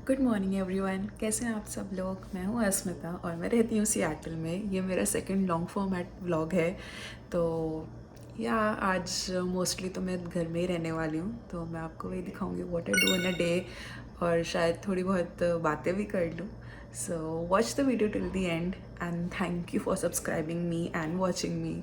Good morning everyone, कैसे हैं आप सब लोग। मैं हूँ अस्मिता और मैं रहती हूँ सिएटल में। ये मेरा सेकंड लॉन्ग फॉर्मेट व्लॉग है। तो या आज मोस्टली तो मैं घर में ही रहने वाली हूँ, तो मैं आपको वही दिखाऊंगी what I do in a day, और शायद थोड़ी बहुत बातें भी कर लूँ। So watch the video till the end and thank you for subscribing me and watching मी।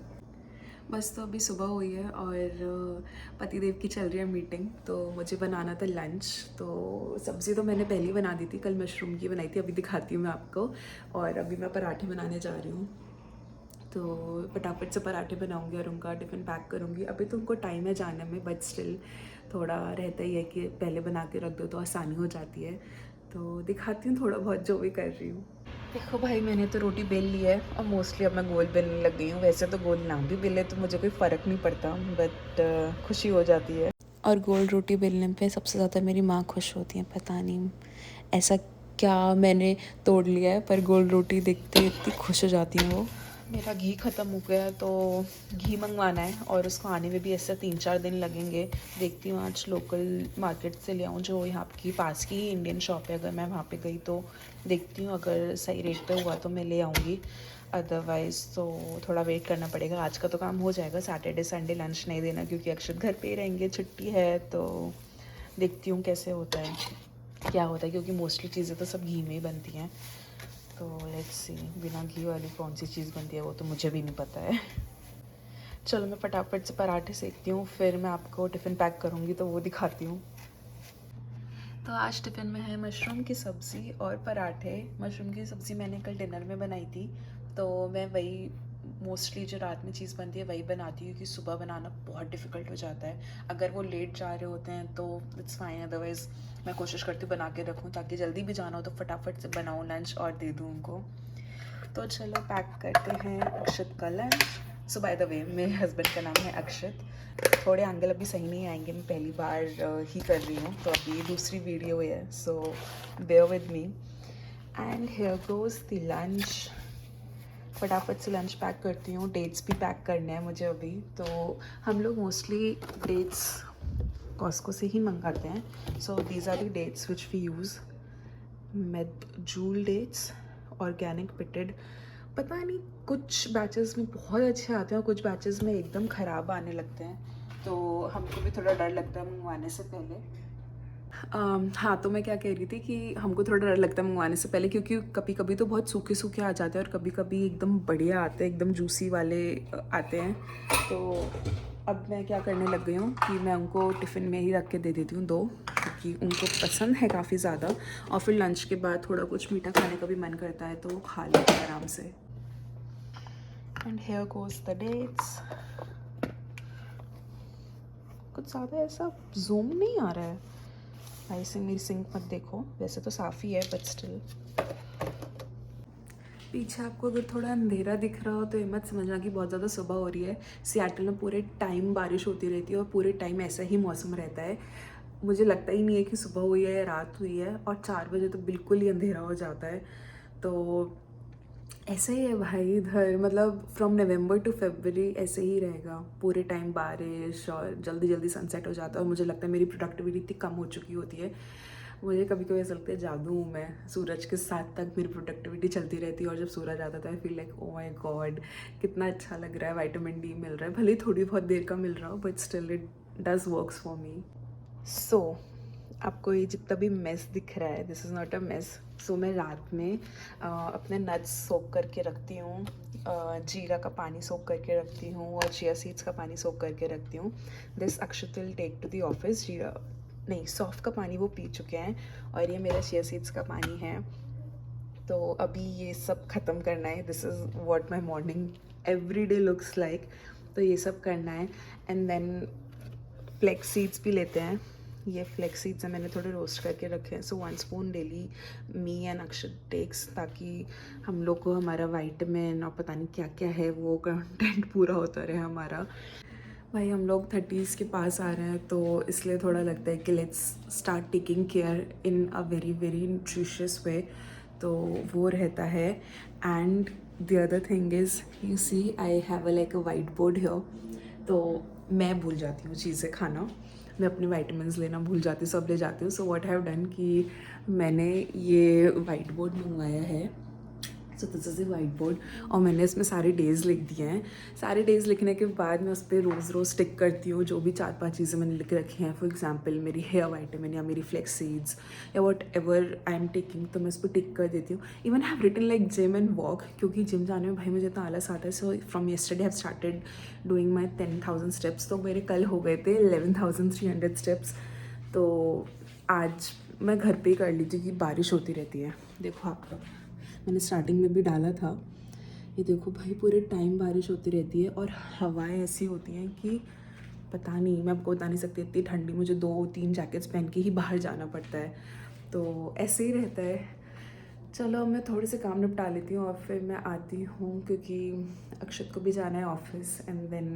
बस तो अभी सुबह हुई है और पतिदेव की चल रही है मीटिंग, तो मुझे बनाना था लंच। तो सब्ज़ी तो मैंने पहले ही बना दी थी, कल मशरूम की बनाई थी, अभी दिखाती हूँ मैं आपको। और अभी मैं पराठे बनाने जा रही हूँ, तो फटाफट से पराठे बनाऊंगी और उनका टिफ़िन पैक करूँगी। अभी तो उनको टाइम है जाने में, बट स्टिल थोड़ा रहता ही है कि पहले बना के रख दो तो आसानी हो जाती है। तो दिखाती हूँ थोड़ा बहुत जो भी कर रही हूँ। देखो भाई, मैंने तो रोटी बेल ली है और मोस्टली अब मैं गोल बेलने लग गई हूँ। वैसे तो गोल ना भी बेले तो मुझे कोई फ़र्क नहीं पड़ता, बट खुशी हो जाती है। और गोल रोटी बेलने पे सबसे ज़्यादा मेरी माँ खुश होती है। पता नहीं ऐसा क्या मैंने तोड़ लिया है, पर गोल रोटी देखते ही इतनी खुश हो जाती है वो। मेरा घी ख़त्म हो गया है, तो घी मंगवाना है और उसको आने में भी ऐसे 3-4 दिन लगेंगे। देखती हूँ आज लोकल मार्केट से ले आऊँ, जो यहाँ की पास की इंडियन शॉप है। अगर मैं वहाँ पे गई तो देखती हूँ, अगर सही रेट पे हुआ तो मैं ले आऊँगी, अदरवाइज़ तो थोड़ा वेट करना पड़ेगा। आज का तो काम हो जाएगा, सैटरडे संडे लंच नहीं देना क्योंकि अक्षत घर पे ही रहेंगे, छुट्टी है। तो देखती हूँ कैसे होता है, क्या होता है, क्योंकि मोस्टली चीज़ें तो सब घी में ही बनती हैं। तो लेट्स सी, बिना घी वाली कौन सी चीज़ बनती है वो तो मुझे भी नहीं पता है। चलो मैं फटाफट से पराठे सेकती हूँ, फिर मैं आपको टिफ़िन पैक करूँगी तो वो दिखाती हूँ। तो आज टिफ़िन में है मशरूम की सब्ज़ी और पराठे। मशरूम की सब्ज़ी मैंने कल डिनर में बनाई थी, तो मैं वही मोस्टली जो रात में चीज़ बनती है वही बनाती हूँ, क्योंकि सुबह बनाना बहुत डिफ़िकल्ट हो जाता है। अगर वो लेट जा रहे होते हैं तो इट्स फाइन, अदरवाइज़ मैं कोशिश करती हूँ बना के रखूँ, ताकि जल्दी भी जाना हो तो फटाफट से बनाऊँ लंच और दे दूँ उनको। तो चलो पैक करते हैं अक्षत का lunch. So by the way, मेरे हस्बैंड का नाम है अक्षत। थोड़े एंगल अभी सही नहीं आएंगे, मैं पहली बार ही कर रही हूँ, तो अभी दूसरी वीडियो है, so bear with me. And here goes the lunch. फटाफट से लंच पैक करती हूँ। डेट्स भी पैक करने हैं मुझे अभी। तो हम लोग मोस्टली डेट्स कॉस्को से ही मंगाते हैं। So these are the dates which we use. Medjool dates, organic pitted. पता नहीं, कुछ बैचेस में बहुत अच्छे आते हैं और कुछ बैचेस में एकदम ख़राब आने लगते हैं, तो हमको भी थोड़ा डर लगता है मंगवाने से पहले। हाँ, तो मैं क्या कह रही थी कि हमको थोड़ा डर लगता है मंगवाने से पहले, क्योंकि कभी कभी तो बहुत सूखे सूखे आ जाते हैं और कभी कभी एकदम बढ़िया आते हैं, एकदम जूसी वाले आते हैं। तो अब मैं क्या करने लग गई हूँ कि मैं उनको टिफ़िन में ही रख के दे देती हूँ दो, क्योंकि उनको पसंद है काफ़ी ज़्यादा। और फिर लंच के बाद थोड़ा कुछ मीठा खाने का भी मन करता है, तो वो खा लेते हैं आराम से। And here goes the dates. कुछ ज़्यादा ऐसा जूम नहीं आ रहा है भाई से, मेरी सिंक मत देखो, वैसे तो साफ़ ही है बट स्टिल। पीछे आपको अगर थोड़ा अंधेरा दिख रहा हो तो ये मत समझना कि बहुत ज़्यादा सुबह हो रही है। सिएटल में पूरे टाइम बारिश होती रहती है और पूरे टाइम ऐसा ही मौसम रहता है। मुझे लगता ही नहीं है कि सुबह हुई है या रात हुई है, और 4 बजे तो बिल्कुल ही अंधेरा हो जाता है। तो ऐसे ही है भाई इधर, मतलब फ्रॉम नवंबर टू फरवरी ऐसे ही रहेगा, पूरे टाइम बारिश और जल्दी जल्दी सनसेट हो जाता है। और मुझे लगता है मेरी प्रोडक्टिविटी इतनी कम हो चुकी होती है, मुझे कभी कभी ऐसा लगता है जादू हूँ मैं, सूरज के साथ तक मेरी प्रोडक्टिविटी चलती रहती है, और जब सूरज आता था I feel like oh my God, कितना अच्छा लग रहा है, विटामिन डी मिल रहा है, भले ही थोड़ी बहुत देर का मिल रहा हो, but still it does works for me. So आपको ये जितना भी मेस दिख रहा है, this is not a mess. So मैं रात में अपने नट्स सोक करके रखती हूँ, जीरा का पानी सोक करके रखती हूँ और चिया सीड्स का पानी सोक करके रखती हूँ। This Akshat will take to the office. जीरा नहीं, सौंफ का पानी वो पी चुके हैं और ये मेरा चिया सीड्स का पानी है। तो अभी ये सब ख़त्म करना है। This is what my morning every day looks like. तो ये सब करना है। एंड देन फ्लेक्स सीड्स भी लेते हैं। ये फ्लेक्स सीड्स हैं, मैंने थोड़े रोस्ट करके रखे हैं। So 1 spoon daily me and Akshat takes, ताकि हम लोग को हमारा विटामिन और पता नहीं क्या क्या है वो कंटेंट पूरा होता रहे हमारा। भाई हम लोग 30s के पास आ रहे हैं, तो इसलिए थोड़ा लगता है कि let's start taking care in a very very nutritious way, तो वो रहता है। And the other thing is, you see I have a like a white board here, तो मैं भूल जाती हूँ चीज़ें खाना, मैं अपने विटामिन्स लेना भूल जाती हूँ, सब ले जाती हूँ। सो व्हाट हैव डन कि मैंने ये वाइट बोर्ड मंगवाया है। So this is a white board और मैंने इसमें सारे डेज़ लिख दिए हैं। सारे डेज़ लिखने के बाद मैं उस पर रोज़ रोज़ टिक करती हूँ जो भी 4-5 चीज़ें मैंने लिख रखी हैं। फॉर एग्जांपल मेरी हेयर वाइटामिन या मेरी फ्लेक्स सीड्स या whatever I am taking, तो मैं उस पर टिक कर देती हूँ। Even have written like gym and walk, क्योंकि जिम जाने में भाई मुझे इतना आलस आता है। So from yesterday have started doing my 10,000 steps. तो मेरे कल हो गए थे 11,300 स्टेप्स। तो आज मैं घर पे ही कर ली थी कि बारिश होती रहती है। देखो आपका मैंने स्टार्टिंग में भी डाला था, ये देखो भाई पूरे टाइम बारिश होती रहती है और हवाएं ऐसी होती हैं कि पता नहीं, मैं आपको बता नहीं सकती, इतनी ठंडी, मुझे 2-3 जैकेट्स पहन के ही बाहर जाना पड़ता है। तो ऐसे ही रहता है। चलो मैं थोड़े से काम निपटा लेती हूँ और फिर मैं आती हूँ, क्योंकि अक्षत को भी जाना है office and then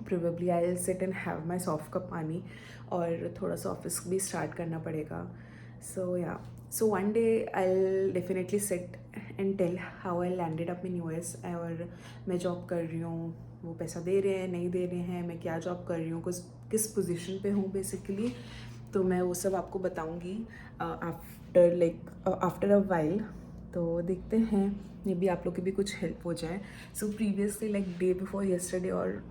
probably I will sit and have my soft cup पानी और थोड़ा सा ऑफिस भी स्टार्ट करना पड़ेगा। So yeah so one day I will definitely sit and tell how I landed up in US. और मैं job कर रही हूँ, वो पैसा दे रहे हैं नहीं दे रहे हैं, मैं क्या जॉब कर रही हूँ, किस पोजीशन पे हूँ बेसिकली। तो मैं वो सब आपको बताऊँगी आफ्टर अ वाइल। तो देखते हैं, मे बी आप लोग की भी कुछ हेल्प हो जाए। So previously like day before yesterday और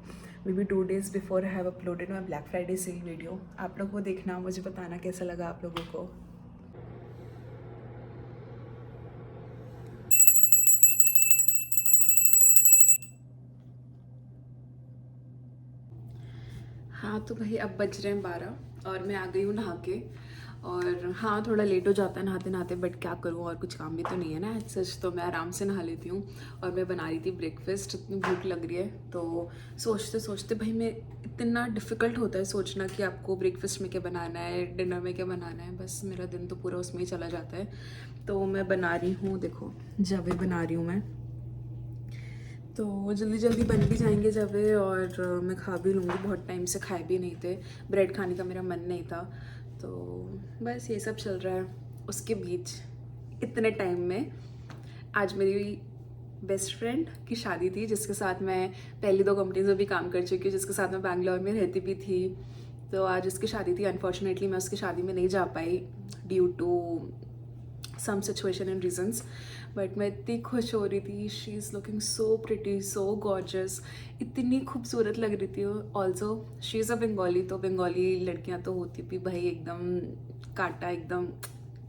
maybe 2 days before I have uploaded my Black Friday sale video. आप लोग वो देखना, मुझे बताना कैसा लगा आप लोगों को। हाँ तो भाई अब बज रहे हैं 12 और मैं आ गई हूँ नहा के। और हाँ थोड़ा लेट हो जाता है नहाते नहाते, बट क्या करूँ, और कुछ काम भी तो नहीं है ना सच। तो मैं आराम से नहा लेती हूँ और मैं बना रही थी ब्रेकफास्ट। इतनी भूख लग रही है तो सोचते सोचते भाई मैं, इतना डिफ़िकल्ट होता है सोचना कि आपको ब्रेकफास्ट में क्या बनाना है, डिनर में क्या बनाना है। बस मेरा दिन तो पूरा उसमें ही चला जाता है। तो मैं बना रही हूँ, देखो जवे बना रही हूँ मैं। तो जल्दी जल्दी बन भी जाएंगे जवे और मैं खा भी लूँगी, बहुत टाइम से खाए भी नहीं थे। ब्रेड खाने का मेरा मन नहीं था। तो बस ये सब चल रहा है। उसके बीच इतने टाइम में आज मेरी बेस्ट फ्रेंड की शादी थी, जिसके साथ मैं पहली 2 कंपनीज में भी काम कर चुकी हूँ, जिसके साथ मैं बैंगलोर में रहती भी थी। तो आज उसकी शादी थी। अनफॉर्चुनेटली मैं उसकी शादी में नहीं जा पाई due to some situation and reasons. But मैं इतनी खुश हो रही थी। She is looking so pretty, so gorgeous, इतनी खूबसूरत लग रही थी। Also she is a Bengali, तो बंगाली लड़कियां तो होती भी भाई एकदम काटा, एकदम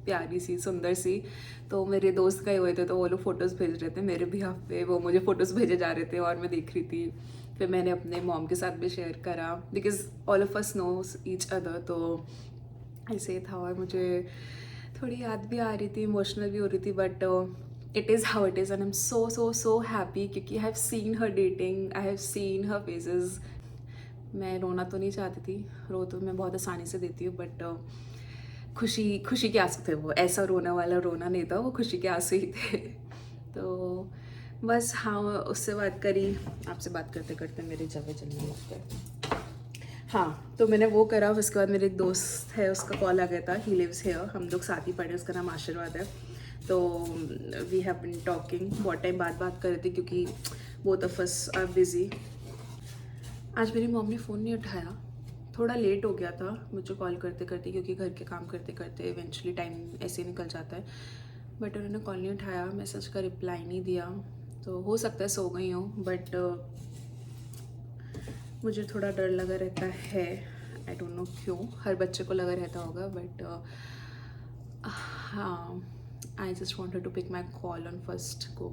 प्यारी सी, सुंदर सी। तो मेरे दोस्त गए हुए थे तो वो लोग फ़ोटोज़ भेज रहे थे मेरे बिहाफ पे, वो मुझे फ़ोटोज़ भेजे जा रहे थे और मैं देख रही थी। फिर मैंने अपने मॉम के साथ भी शेयर करा because all of us knows each other. तो ऐसे ही था और मुझे थोड़ी याद भी आ रही थी, इमोशनल भी हो रही थी। But it is how it is and I am so so so happy, क्योंकि I have seen her dating, I have seen her phases. मैं रोना तो नहीं चाहती थी, रो तो मैं बहुत आसानी से देती हूँ, बट खुशी खुशी के आंसू थे वो, ऐसा रोने वाला रोना नहीं था, वो खुशी के आंसू ही थे। तो बस हाँ, उससे बात करी, आपसे बात करते करते मेरे जगह चलने लग गए। हाँ तो मैंने वो करा। उसके बाद मेरे एक दोस्त है, उसका कॉल आ गया था, ही लिव्स हियर, हम लोग साथ ही पढ़े, उसका नाम आशीर्वाद है। तो वी हैव बीन टॉकिंग, बहुत टाइम बाद बात कर रहे थे क्योंकि both of us are busy. आज मेरी मॉम ने फ़ोन नहीं उठाया, थोड़ा लेट हो गया था मुझे कॉल करते करते, क्योंकि घर के काम करते करते इवेंचुअली टाइम ऐसे निकल जाता है। बट उन्होंने कॉल नहीं उठाया, मैसेज का रिप्लाई नहीं दिया। तो हो सकता है सो गई हूँ, बट मुझे थोड़ा डर लगा रहता है। आई डोंट नो क्यों, हर बच्चे को लगा रहता होगा, बट हाँ, I just wanted to pick my call on first को।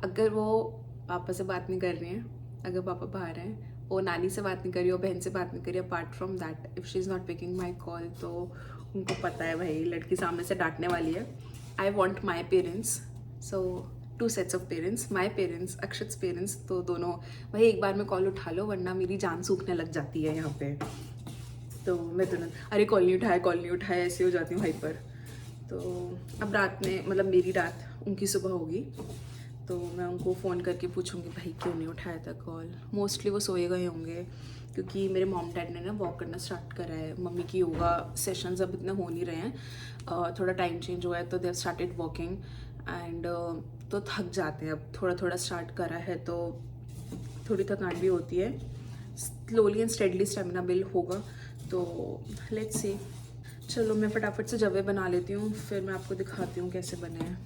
अगर वो पापा से बात नहीं कर रही हैं, अगर पापा बाहर हैं, वो नानी से बात नहीं कर रही हो, बहन से बात नहीं कर रही, apart from that if she is not picking my call, तो उनको पता है भाई लड़की सामने से डांटने वाली है। I want my parents, so 2 sets of parents, my parents, Akshat parents, तो दोनों भाई एक बार में कॉल उठा लो, वरना मेरी जान सूखने लग जाती है यहाँ पे। तो मैं तुरंत अरे कॉल नहीं उठाया ऐसे हो जाती हूँ हाइपर। तो अब रात में, मतलब मेरी रात उनकी सुबह होगी, तो मैं उनको फ़ोन करके पूछूंगी भाई क्यों नहीं उठाया था कॉल। मोस्टली वो सोए गए होंगे, क्योंकि मेरे मॉम डैड ने ना वॉक करना स्टार्ट करा है। मम्मी की योगा सेशंस अब इतने हो नहीं रहे हैं, थोड़ा टाइम चेंज हुआ है, तो they have started walking and तो थक जाते हैं। अब थोड़ा थोड़ा स्टार्ट करा है तो थोड़ी थकान भी होती है। Slowly and steadily stamina build होगा तो लेट्स सी। चलो मैं फटाफट से जवे बना लेती हूँ, फिर मैं आपको दिखाती हूँ कैसे बने हैं।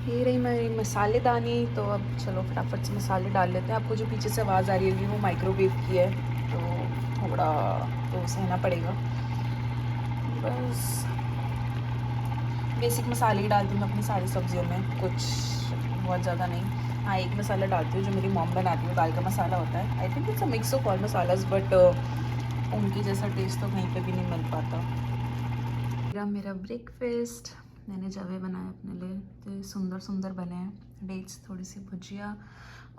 ये रही मेरी मसालेदानी। तो अब चलो फटाफट से मसाले डाल लेते हैं। आपको जो पीछे से आवाज़ आ रही होगी वो माइक्रोवेव की है, तो थोड़ा तो सहना पड़ेगा। बस बेसिक मसाले ही डालती हूँ मैं अपनी सारी सब्जियों में, कुछ बहुत ज़्यादा नहीं। हाँ, एक मसाला डालती हूँ जो मेरी मॉम बनाती है, दाल का मसाला होता है। I think it's a mix of all masalas, but उनकी जैसा टेस्ट तो कहीं पे भी नहीं मिल पाता। मेरा ब्रेकफास्ट मैंने जवे बनाए अपने लिए, तो ये सुंदर सुंदर बने हैं। डेट्स, थोड़ी सी भुजिया,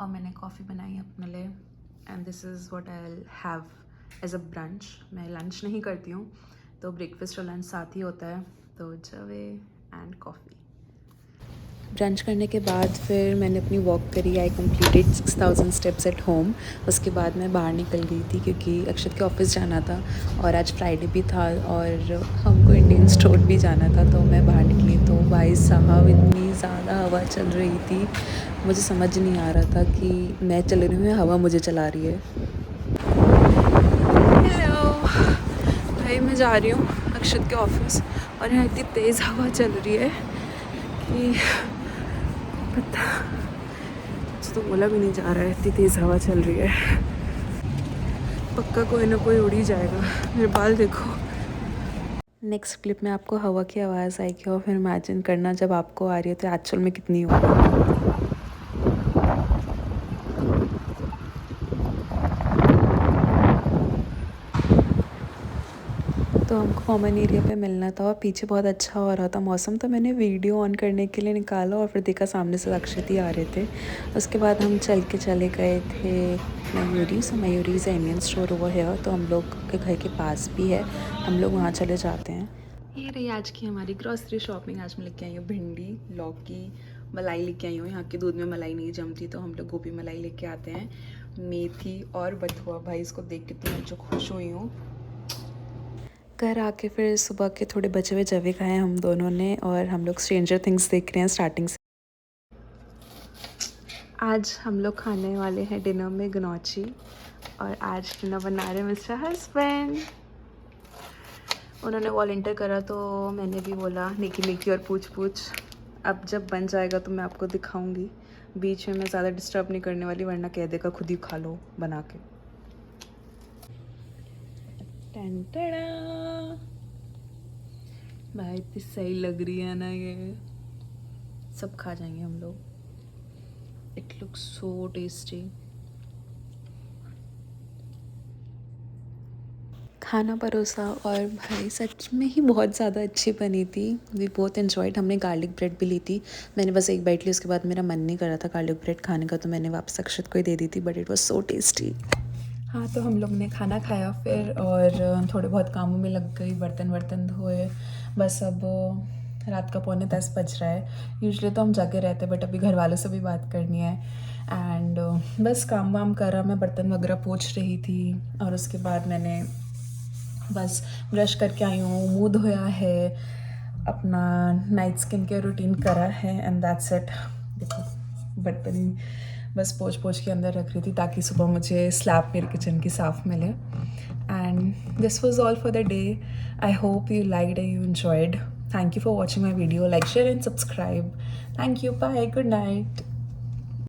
और मैंने कॉफ़ी बनाई अपने लिए। And this is what I will have as a brunch. मैं लंच नहीं करती हूँ, तो ब्रेकफास्ट और लंच साथ ही होता है। तो जवे एंड कॉफ़ी। ब्रंच करने के बाद फिर मैंने अपनी वॉक करी। I completed 6000 steps at home. उसके बाद मैं बाहर निकल गई थी क्योंकि अक्षत के ऑफिस जाना था, और आज फ्राइडे भी था और हमको इंडियन स्टोर भी जाना था। तो मैं बाहर निकली तो भाई साहब इतनी ज़्यादा हवा चल रही थी, मुझे समझ नहीं आ रहा था कि मैं चल रही हूँ या हवा मुझे चला रही है। हेलो भाई, मैं जा रही हूँ अक्षत के ऑफिस, और यहाँ इतनी तेज़ हवा चल रही है कि पता तो बोला भी नहीं जा रहा है, इतनी तेज़ हवा चल रही है। पक्का कोई ना कोई उड़ ही जाएगा। मेरे बाल देखो। नेक्स्ट क्लिप में आपको हवा की आवाज़ आएगी, और फिर इमेजिन करना जब आपको आ रही है तो एक्चुअल में कितनी होगी। तो हमको कॉमन एरिया पे मिलना था, और पीछे बहुत अच्छा हो रहा था मौसम, तो मैंने वीडियो ऑन करने के लिए निकाला, और फिर देखा सामने से अक्षत ही आ रहे थे। उसके बाद हम चल के चले गए थे मयूरीज इंडियन स्टोर ओवर है, तो हम लोग के घर के पास भी है, हम लोग वहाँ चले जाते हैं। ये रही आज की हमारी ग्रॉसरी शॉपिंग। आज मैं लेके आई हूँ भिंडी, लौकी, मलाई लेके आई हूँ। यहाँ के दूध में मलाई नहीं जमती, तो हम लोग गोभी मलाई लेके आते हैं, मेथी और बथुआ। भाई इसको देख के तो मैं जो खुश हुई हूँ। घर आके फिर सुबह के थोड़े बचे हुए जवे खाए हम दोनों ने, और हम लोग स्ट्रेंजर थिंग्स देख रहे हैं स्टार्टिंग से। आज हम लोग खाने वाले हैं डिनर में गनौची, और आज डिनर बना रहे मिस्टर हस्बैंड। उन्होंने वॉलंटियर करा, तो मैंने भी बोला नेकी नेकी और पूछ पूछ। अब जब बन जाएगा तो मैं आपको दिखाऊंगी। बीच में मैं ज़्यादा डिस्टर्ब नहीं करने वाली, वरना कह देगा खुद ही खा लो बना के। भाई इतनी सही लग रही है ना, ये सब खा जाएंगे हम लोग। It looks so tasty. खाना परोसा, और भाई सच में ही बहुत ज़्यादा अच्छी बनी थी। We both enjoyed. हमने गार्लिक ब्रेड भी ली थी। मैंने बस एक बाइट ली, उसके बाद मेरा मन नहीं कर रहा था गार्लिक ब्रेड खाने का, तो मैंने वापस अक्षत को ही दे दी थी, but it was so tasty. हाँ, तो हम लोग ने खाना खाया फिर, और थोड़े बहुत कामों में लग गई, बर्तन वर्तन धोए। बस अब रात का 9:45 बज रहा है। यूजुअली तो हम जगे रहते, बट अभी घर वालों से भी बात करनी है। एंड बस काम वाम करा, मैं बर्तन वगैरह पोंछ रही थी, और उसके बाद मैंने बस ब्रश करके आई हूँ, मुँह धोया है, अपना नाइट स्किन केयर रूटीन करा है, एंड दैट्स इट। देखो बर्तन बस पोंछ पोंछ के अंदर रख रही थी, ताकि सुबह मुझे स्लैब मेरे किचन की साफ़ मिले। And this was all for the day. I hope you liked and you enjoyed. Thank you for watching my video. Like, share and subscribe. Thank you. Bye. Good night.